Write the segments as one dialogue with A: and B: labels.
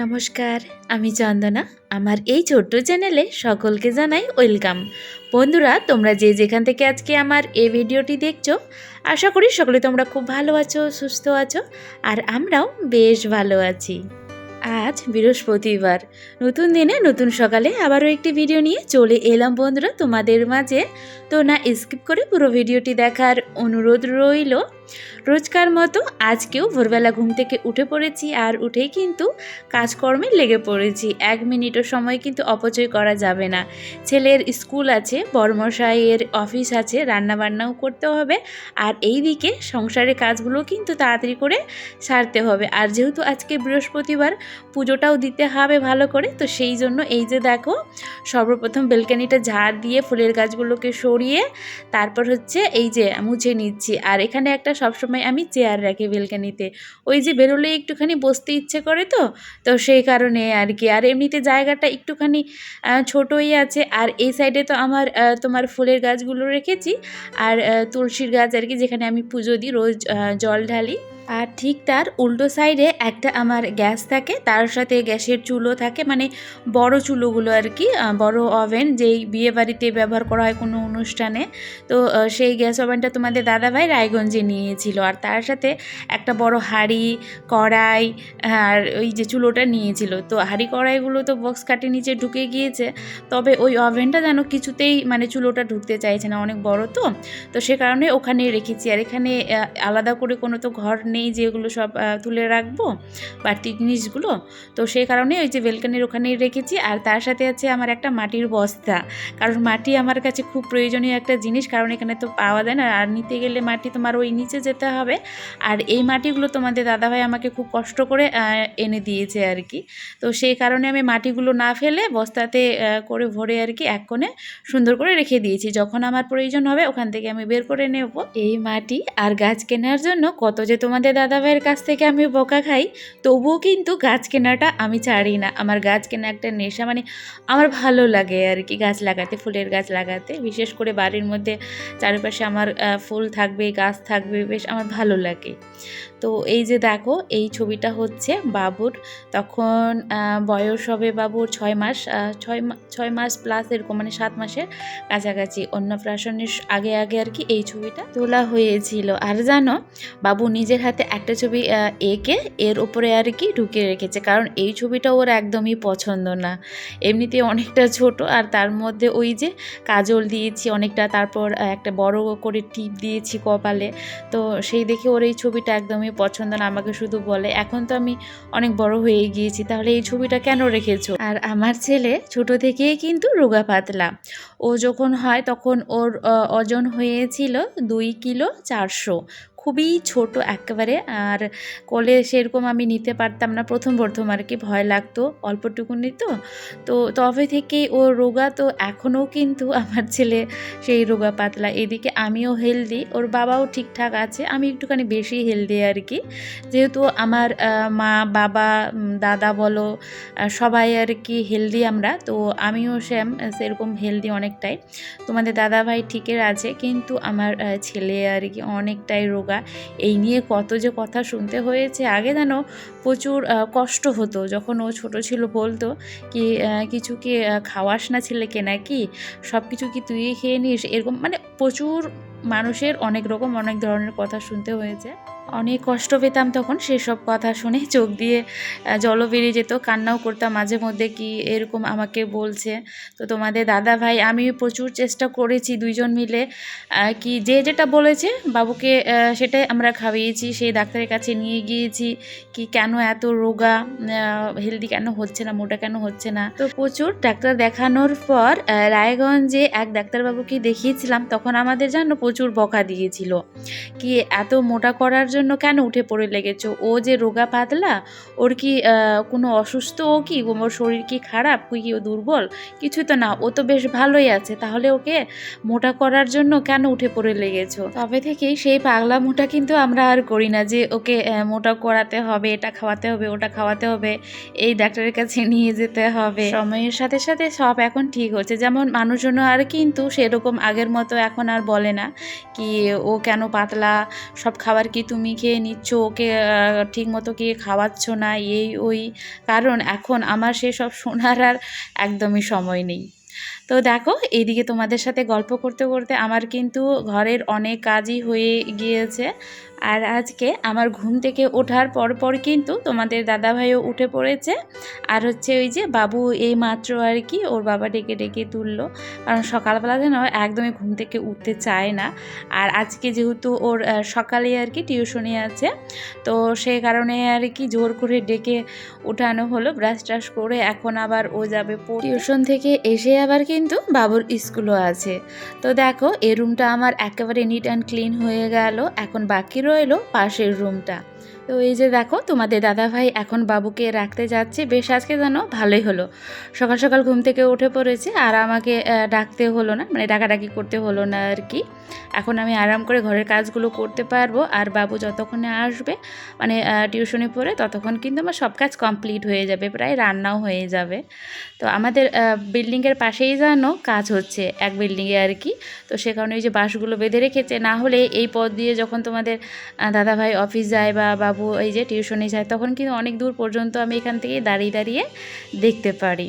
A: নমস্কার, আমি চন্দনা। আমার এই ছোট্ট চ্যানেলে সকলকে জানাই ওয়েলকাম। বন্ধুরা, তোমরা যে যেখান থেকে আজকে আমার এই ভিডিওটি দেখছো, আশা করি সকলে তোমরা খুব ভালো আছো, সুস্থ আছো, আর আমরাও বেশ ভালো আছি। আজ বৃহস্পতিবার, নতুন দিনে নতুন সকালে আবারও একটি ভিডিও নিয়ে চলে এলাম বন্ধুরা তোমাদের মাঝে। তো না স্কিপ করে পুরো ভিডিওটি দেখার অনুরোধ রইল। রোজকার মতো আজকেও ভোরবেলা ঘুম থেকে উঠে পড়েছি, আর উঠেই কিন্তু কাজকর্মে লেগে পড়েছি। 1 মিনিটও সময় কিন্তু অপচয় করা যাবে না। ছেলের স্কুল আছে, বড়মশাইয়ের অফিস আছে, রান্নাবান্নাও করতে হবে, আর এই দিকে সংসারের কাজগুলো কিন্তু তাড়াতাড়ি করে সারতে হবে। আর যেহেতু আজকে বৃহস্পতিবার, পুজোটাও দিতে হবে ভালো করে, তো সেই জন্য এই যে দেখো, সর্বপ্রথম বেলকানিটা ঝাড় দিয়ে ফুলের গাছগুলোকে সরিয়ে তারপর হচ্ছে এই যে মুছে নিচ্ছি। আর এখানে একটা সবসময় আমি চেয়ার রাখি বেলকানিতে, ওই যে বেরোলে একটুখানি বসতে ইচ্ছে করে, তো সেই কারণে আর কি। আর এমনিতে জায়গাটা একটুখানি ছোটোই আছে। আর এই সাইডে তো আমার তোমার ফুলের গাছগুলো রেখেছি, আর তুলসীর গাছ আর কি, যেখানে আমি পুজো দিই, রোজ জল ঢালি। আর ঠিক তার উল্টো সাইডে একটা আমার গ্যাস থাকে, তার সাথে গ্যাসের চুলো থাকে, মানে বড় চুলোগুলো আর কি, বড় ওভেন যেই বিয়ে বাড়িতে ব্যবহার করা হয় কোনো অনুষ্ঠানে। তো সেই গ্যাস ওভেনটা তোমাদের দাদাভাই রায়গঞ্জে নিয়েছিল। আর তার সাথে একটা বড় হাঁড়ি, কড়াই, আর ওই যে চুলোটা নিয়েছিল। তো হাঁড়ি কড়াইগুলো তো বক্স কাটে নিচে ঢুকে গিয়েছে, তবে ওই ওভেনটা যেন কিছুতেই মানে চুলোটা ঢুকতে চাইছে না, অনেক বড় তো সে কারণে ওখানে রেখেছি। আর এখানে আলাদা করে কোনো তো ঘর নেই যেগুলো সব তুলে রাখবো বাড়তি জিনিসগুলো, তো সেই কারণে ওই যে বেলকানির ওখানেই রেখেছি। আর তার সাথে আছে আমার একটা মাটির বস্তা, কারণ মাটি আমার কাছে খুব প্রয়োজনীয় একটা জিনিস, কারণ এখানে তো পাওয়া যায় না, আর নিতে গেলে মাটি তোমার ওই নিচে যেতে হবে। আর এই মাটিগুলো তোমাদের দাদাভাই আমাকে খুব কষ্ট করে এনে দিয়েছে আর কি। তো সেই কারণে আমি মাটিগুলো না ফেলে বস্তাতে করে ভরে আর কি এক কোণে সুন্দর করে রেখে দিয়েছি। যখন আমার প্রয়োজন হবে ওখান থেকে আমি বের করে নেব। এই মাটি আর গাছ কেনার জন্য কত যে তোমাদের দাদাভাইয়ের কাছ থেকে আমি বকা খাই, তবুও কিন্তু গাছ কেনাটা আমি ছাড়ি না। আমার গাছ কেনা একটা নেশা, মানে আমার ভালো লাগে আর কি গাছ লাগাতে, ফুলের গাছ লাগাতে, বিশেষ করে বাড়ির মধ্যে চারিপাশে আমার ফুল থাকবে, গাছ থাকবে, বেশ আমার ভালো লাগে। তো এই যে দেখো, এই ছবিটা হচ্ছে বাবুর, তখন বয়স হবে বাবুর 6 মাস, 6 মাস প্লাস এরকম, মানে 7 মাসের কাছাকাছি। অন্নপ্রাশনের আগে আগে আর কি এই ছবিটা তোলা হয়েছিল। আর জানো, বাবু নিজের হাতে একটা ছবি এঁকে এর উপরে আর কি ঢুকিয়ে রেখেছে, কারণ এই ছবিটা ওর একদমই পছন্দ না। এমনিতে অনেকটা ছোট, আর তার মধ্যে ওই যে কাজল দিয়েছি অনেকটা, তারপর একটা বড় করে টিপ দিয়েছি কপালে। তো সেই দেখে ওর এই ছবিটা একদমই পছন্দ না, আমাকে শুধু বলে এখন তো আমি অনেক বড় হয়ে গিয়েছি, তাহলে এই ছবিটা কেন রেখেছো। আর আমার ছেলে ছোট থেকেই কিন্তু রোগা পাতলা। ও যখন হয় তখন ওর ওজন হয়েছিল 2 কিলো 400, খুবই ছোট একেবারে। আর কোলে সেরকম আমি নিতে পারতাম না, প্রথম আর কি ভয় লাগতো, অল্পটুকুনি তো তবে থেকেই ও রোগা। তো এখনও কিন্তু আমার ছেলে সেই রোগা পাতলা। এদিকে আমিও হেলদি, ওর বাবাও ঠিকঠাক আছে, আমি একটুখানি বেশি হেলদি আর কি, যেহেতু আমার মা বাবা দাদা বলো সবাই আর কি হেলদি আমরা, তো আমিও সেরকম হেলদি অনেকটাই। তোমাদের দাদাভাই ঠিকই আছে, কিন্তু আমার ছেলে আর কি অনেকটাই রোগা। এই নিয়ে কত যে কথা শুনতে হয়েছে। আগে যেন প্রচুর কষ্ট হতো, যখন ও ছোট ছিল বলতো কি কিছু কি খাওয়াস না ছেলেকে, নাকি সব কিছু কি তুই খেয়ে নিস, এরকম মানে প্রচুর মানুষের অনেক রকম অনেক ধরনের কথা শুনতে হয়েছে। অনেক কষ্ট পেতাম তখন সেসব কথা শুনে, চোখ দিয়ে জলও বেরিয়ে যেত, কান্নাও করতাম মাঝে মধ্যে কি এরকম আমাকে বলছে। তো তোমাদের দাদা ভাই আমি প্রচুর চেষ্টা করেছি দুইজন মিলে, কি যে যেটা বলেছে বাবুকে সেটাই আমরা খাইয়েছি, সেই ডাক্তারের কাছে নিয়ে গিয়েছি কি কেন এত রোগা, হেলদি কেন হচ্ছে না, মোটা কেন হচ্ছে না। তো প্রচুর ডাক্তার দেখানোর পর রায়গঞ্জে এক ডাক্তারবাবুকে দেখিয়েছিলাম, তখন আমাদের জন্য প্রচুর বকা দিয়েছিল কি এত মোটা করার জন্য কেন উঠে পড়ে লেগেছো, ও যে রোগা পাতলা, ওর কি কোনো অসুস্থ, ও কি ওর শরীর কি খারাপ, কি ও দুর্বল, কিছুই তো না, ও তো বেশ ভালোই আছে, তাহলে ওকে মোটা করার জন্য কেন উঠে পড়ে লেগেছো। তবে থেকেই সেই পাগলা মোটা কিন্তু আমরা আর করি না যে ওকে মোটা করাতে হবে, এটা খাওয়াতে হবে, ওটা খাওয়াতে হবে, এই ডাক্তারের কাছে নিয়ে যেতে হবে। সময়ের সাথে সাথে সব এখন ঠিক হচ্ছে, যেমন মানুষজনও আর কিন্তু সেরকম আগের মতো এখন আর বলে না কি ও কেন পাতলা, সব খাবার কি তুমি খেয়ে নিচ্ছ, ওকে ঠিক মতো কি খাওয়াচ্ছ না, এই ওই, কারণ এখন আমার সেসব শোনার আর একদমই সময় নেই। তো দেখো এইদিকে তোমাদের সাথে গল্প করতে করতে আমার কিন্তু ঘরের অনেক কাজই হয়ে গিয়েছে। আর আজকে আমার ঘুম থেকে ওঠার পর কিন্তু তোমাদের দাদাভাইও উঠে পড়েছে। আর হচ্ছে ওই যে বাবু এই মাত্র আর কি ওর বাবা ডেকে ডেকে তুললো, কারণ সকালবেলা যেন একদমই ঘুম থেকে উঠতে চায় না। আর আজকে যেহেতু ওর সকালে আর কি টিউশনি আছে, তো সেই কারণে আর কি জোর করে ডেকে উঠানো হলো। ব্রাশ ট্রাশ করে এখন আবার ও যাবে টিউশন থেকে এসে, আবার কিন্তু বাবুর স্কুলও আছে। তো দেখো এই রুমটা আমার একেবারে নিট অ্যান্ড ক্লিন হয়ে গেল, এখন বাকি রইলো পাশের রুমটা। তো এই যে দেখো তোমাদের দাদাভাই এখন বাবুকে রাখতে যাচ্ছে, বেশ আজকে জানো ভালোই হলো, সকাল সকাল ঘুম থেকে উঠে পড়েছে আর আমাকে ডাকতে হলো না, মানে ডাকাডাকি করতে হলো না আর কি। এখন আমি আরাম করে ঘরের কাজগুলো করতে পারবো, আর বাবু যতক্ষণে আসবে মানে টিউশনে পড়ে ততক্ষণ কিন্তু আমার সব কাজ কমপ্লিট হয়ে যাবে, প্রায় রান্নাও হয়ে যাবে। তো আমাদের বিল্ডিংয়ের পাশেই জানো কাজ হচ্ছে, এক বিল্ডিংয়ে আর কি, তো সে কারণে ওই যে বাঁশগুলো বেঁধে রেখেছে, না হলে এই পথ দিয়ে যখন তোমাদের দাদাভাই অফিস যায় বা বাবু এই যে টিউশনে যায় তখন কিন্তু অনেক দূর পর্যন্ত আমি এখান থেকে দাঁড়িয়ে দাঁড়িয়ে দেখতে পারি।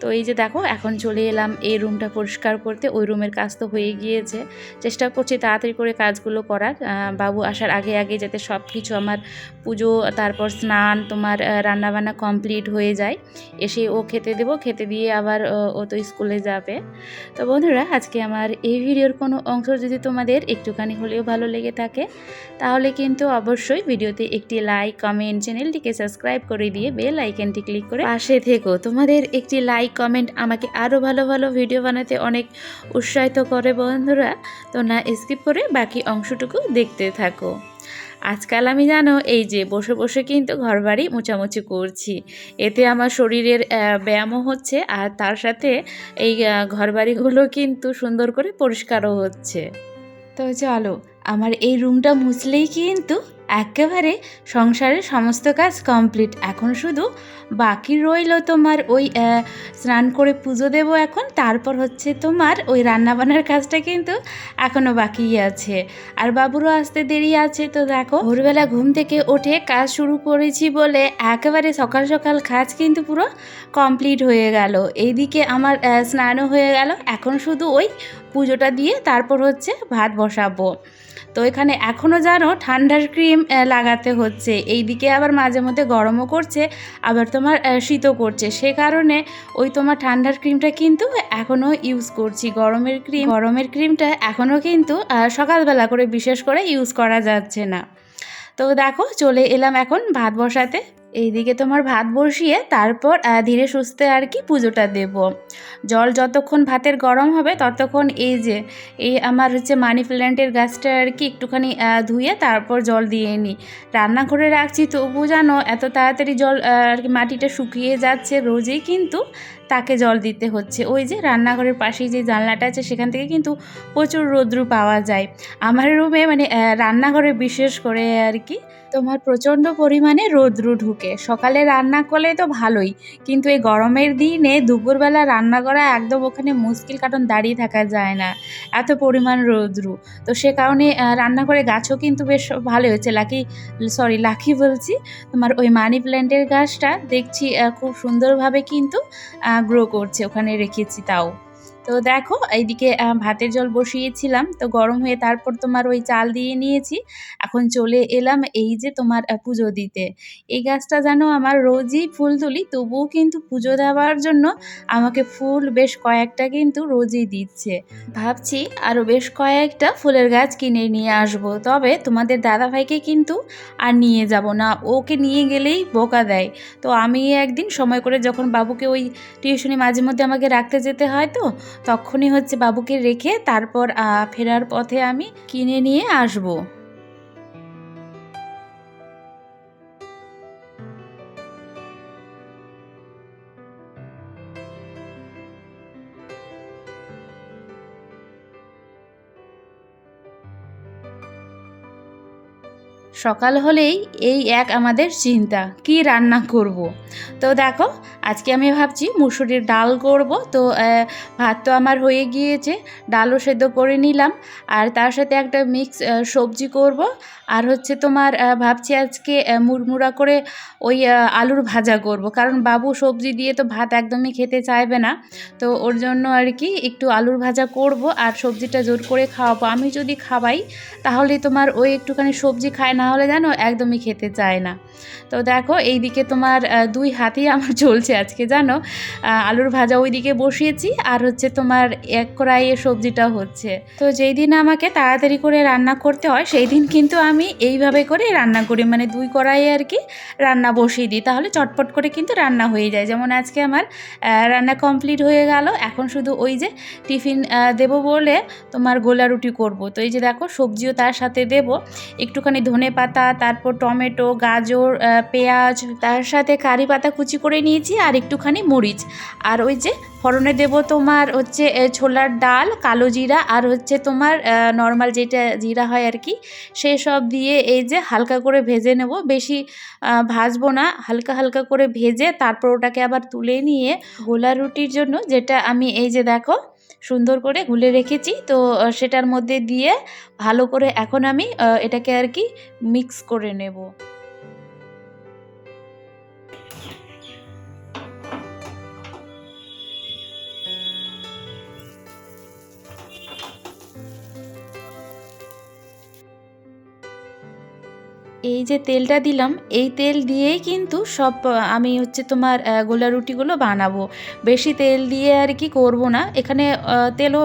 A: তো এই যে দেখো এখন চলে এলাম এই রুমটা পরিষ্কার করতে, ওই রুমের কাজ তো হয়ে গিয়েছে, চেষ্টা করছি তাড়াতাড়ি করে কাজগুলো করার, বাবু আসার আগে আগে যাতে সব কিছু আমার পুজো তারপর স্নান তোমার রান্নাবান্না কমপ্লিট হয়ে যায়, এসে ও খেতে দেবো, খেতে দিয়ে আবার ও তো স্কুলে যাবে। তো বন্ধুরা আজকে আমার এই ভিডিওর কোনো অংশ যদি তোমাদের একটুখানি হলেও ভালো লেগে থাকে তাহলে কিন্তু অবশ্যই ভিডিওতে একটি লাইক, কমেন্ট, চ্যানেলটিকে সাবস্ক্রাইব করে দিয়ে বেল আইকনটি ক্লিক করে পাশে থেকো। তোমাদের একটি লাইক কমেন্ট আমাকে আরও ভালো ভালো ভিডিও বানাতে অনেক উৎসাহিত করে বন্ধুরা, তো না স্কিপ করে বাকি অংশটুকু দেখতে থাকো। আজকাল আমি জানো এই যে বসে বসে কিন্তু ঘরবাড়ি মোছামুছি করছি, এতে আমার শরীরের ব্যায়ামও হচ্ছে আর তার সাথে এই ঘরবাড়িগুলো কিন্তু সুন্দর করে পরিষ্কারও হচ্ছে। তো চলো আমার এই রুমটা মুছলেই কিন্তু একেবারে সংসারের সমস্ত কাজ কমপ্লিট, এখন শুধু বাকি রইল তোমার ওই স্নান করে পুজো দেবো এখন, তারপর হচ্ছে তোমার ওই রান্নাবান্নার কাজটা কিন্তু এখনও বাকিই আছে, আর বাবুরও আসতে দেরি আছে। তো দেখো ভোরবেলা ঘুম থেকে উঠে কাজ শুরু করেছি বলে একেবারে সকাল সকাল কাজ কিন্তু পুরো কমপ্লিট হয়ে গেল, এইদিকে আমার স্নানও হয়ে গেল, এখন শুধু ওই পুজোটা দিয়ে তারপর হচ্ছে ভাত বসাবো। তো এখানে এখনও জানো ঠান্ডার ক্রিম লাগাতে হচ্ছে, এইদিকে আবার মাঝে মধ্যে গরমও করছে, আবার তোমার শীতও করছে, সে কারণে ওই তোমার ঠান্ডার ক্রিমটা কিন্তু এখনও ইউজ করছি, গরমের ক্রিমটা এখনও কিন্তু সকালবেলা করে বিশেষ করে ইউজ করা যাচ্ছে না। তো দেখো চলে এলাম এখন ভাত বসাতে, এইদিকে তোমার ভাত বসিয়ে তারপর ধীরে সুস্থে আর কি পুজোটা দেব। জল যতক্ষণ ভাতের গরম হবে ততক্ষণ এই যে এই আমার হচ্ছে মানি প্ল্যান্টের গাছটা আর কি একটুখানি ধুয়ে তারপর জল দিয়ে নিই, রান্না করে রাখছি তবু জানো এত তাড়াতাড়ি জল আর কি মাটিটা শুকিয়ে যাচ্ছে, রোজই কিন্তু তাকে জল দিতে হচ্ছে। ওই যে রান্নাঘরের পাশেই যে জানলাটা আছে সেখান থেকে কিন্তু প্রচুর রৌদ্র পাওয়া যায়, আমার রুমে মানে রান্নাঘরে বিশেষ করে আর কি তোমার প্রচণ্ড পরিমাণে রৌদ্র ঢুকে, সকালে রান্না করলে তো ভালোই, কিন্তু এই গরমের দিনে দুপুরবেলা রান্না করা একদম ওখানে মুশকিল, কারণ দাঁড়িয়ে থাকা যায় না এত পরিমাণ রৌদ্র। তো সে কারণে রান্না করে গাছও কিন্তু বেশ ভালো হয়েছে, লাকি বলছি, তোমার ওই মানি প্ল্যান্টের গাছটা দেখছি খুব সুন্দরভাবে কিন্তু গ্রো করছে, ওখানে রেখেছি তাও। তো দেখো এইদিকে ভাতের জল বসিয়েছিলাম, তো গরম হয়ে তারপর তোমার ওই চাল দিয়ে নিয়েছি। এখন চলে এলাম এই যে তোমার পুজো দিতে। এই গাছটা যেন আমার রোজই ফুল তুলি, তবুও কিন্তু পুজো দেওয়ার জন্য আমাকে ফুল বেশ কয়েকটা কিন্তু রোজই দিচ্ছে। ভাবছি আরও বেশ কয়েকটা ফুলের গাছ কিনে নিয়ে আসব, তবে তোমাদের দাদাভাইকে কিন্তু আর নিয়ে যাব না, ওকে নিয়ে গেলেই বোকা দেয়। তো আমি একদিন সময় করে যখন বাবুকে ওই টিউশনি মাঝে মধ্যে আমাকে রাখতে যেতে হয়, তো তখনই হচ্ছে বাবুকে রেখে তারপর ফেরার পথে আমি কিনে নিয়ে আসব। সকাল হলেই এই এক আমাদের চিন্তা, কি রান্না করব। তো দেখো আজকে আমি ভাবছি মুসুরির ডাল করব। তো ভাত তো আমার হয়ে গিয়েছে, ডালও সেদ্ধ করে নিলাম, আর তার সাথে একটা মিক্স সবজি করব। আর হচ্ছে তোমার ভাবছি আজকে মুড়মুড়া করে ওই আলুর ভাজা করব, কারণ বাবু সবজি দিয়ে তো ভাত একদমই খেতে চাইবে না। তো ওর জন্য আর কি একটু আলুর ভাজা করব আর সবজিটা জোর করে খাওয়াবো। আমি যদি খাওয়াই তাহলে তোমার ওই একটুখানি সবজি খায়, না হলে জানো একদমই খেতে চায় না। তো দেখো এইদিকে তোমার দুই হাতেই আমার চলছে আজকে, জানো আলুর ভাজা ওইদিকে বসিয়েছি আর হচ্ছে তোমার এক কড়াইয়ে সবজিটা হচ্ছে। তো যেই দিন আমাকে তাড়াতাড়ি করে রান্না করতে হয় সেই দিন কিন্তু আমি এইভাবে করে রান্না করি, মানে দুই কড়াইয়ে আর কি রান্না বসিয়ে দিই, তাহলে চটপট করে কিন্তু রান্না হয়ে যায়। যেমন আজকে আমার রান্না কমপ্লিট হয়ে গেল, এখন শুধু ওই যে টিফিন দেবো বলে তোমার গোলা রুটি করব। তো এই যে দেখো সবজিও তার সাথে দেব, একটুখানি ধনে পাতা, তারপর টমেটো, গাজর, পেঁয়াজ, তার সাথে কারি পাতা কুচি করে নিয়েছি আর একটুখানি মরিচ। আর ওই যে ফোড়নে দেব তোমার হচ্ছে ছোলার ডাল, কালো জিরা, আর হচ্ছে তোমার নর্মাল যেটা জিরা হয় আর কি, সেসব দিয়ে এই যে হালকা করে ভেজে নেব, বেশি ভাজবো না, হালকা হালকা করে ভেজে তারপর ওটাকে আবার তুলে নিয়ে গোলা রুটির জন্য যেটা আমি এই যে দেখো সুন্দর করে গুলে রেখেছি, তো সেটার মধ্যে দিয়ে ভালো করে এখন আমি এটাকে আর কি মিক্স করে নেব। এই যে তেলটা দিলাম, এই তেল দিয়েই কিন্তু সব আমি হচ্ছে তোমার গোলা রুটিগুলো বানাবো। বেশি তেল দিয়ে আর কি করব না, এখানে তেলও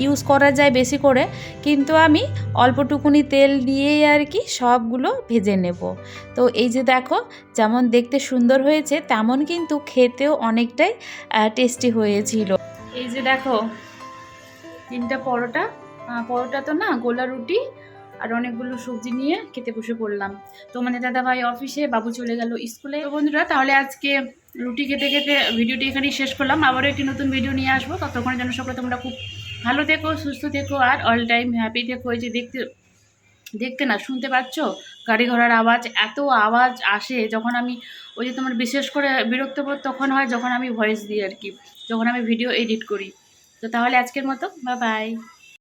A: ইউজ করা যায় বেশি করে, কিন্তু আমি অল্পটুকুনি তেল দিয়েই আর কি সবগুলো ভেজে নেব। তো এই যে দেখো যেমন দেখতে সুন্দর হয়েছে তেমন কিন্তু খেতেও অনেকটাই টেস্টি হয়েছিল। এই যে দেখো 3টা পরোটা, পরোটা তো না, গোলা রুটি আর অনেকগুলো সবজি নিয়ে খেতে বসে পড়লাম। তো মানে দাদাভাই অফিসে, বাবু চলে গেল স্কুলে। তো বন্ধুরা তাহলে আজকে রুটি খেতে খেতে ভিডিওটি এখানেই শেষ করলাম, আবারও একটি নতুন ভিডিও নিয়ে আসবো। ততক্ষণের জন্য সকলে তোমরা খুব ভালো থেকো, সুস্থ থেকো আর অল টাইম হ্যাপি থেকো। এই যে দেখতে না, শুনতে পাচ্ছ গাড়ি ঘোড়ার আওয়াজ, এত আওয়াজ আসে যখন আমি ওই যে তোমার বিশেষ করে বিরক্তবোধ তখন হয় যখন আমি ভয়েস দিই আর কি, যখন আমি ভিডিও এডিট করি। তো তাহলে আজকের মতো বাই বাই।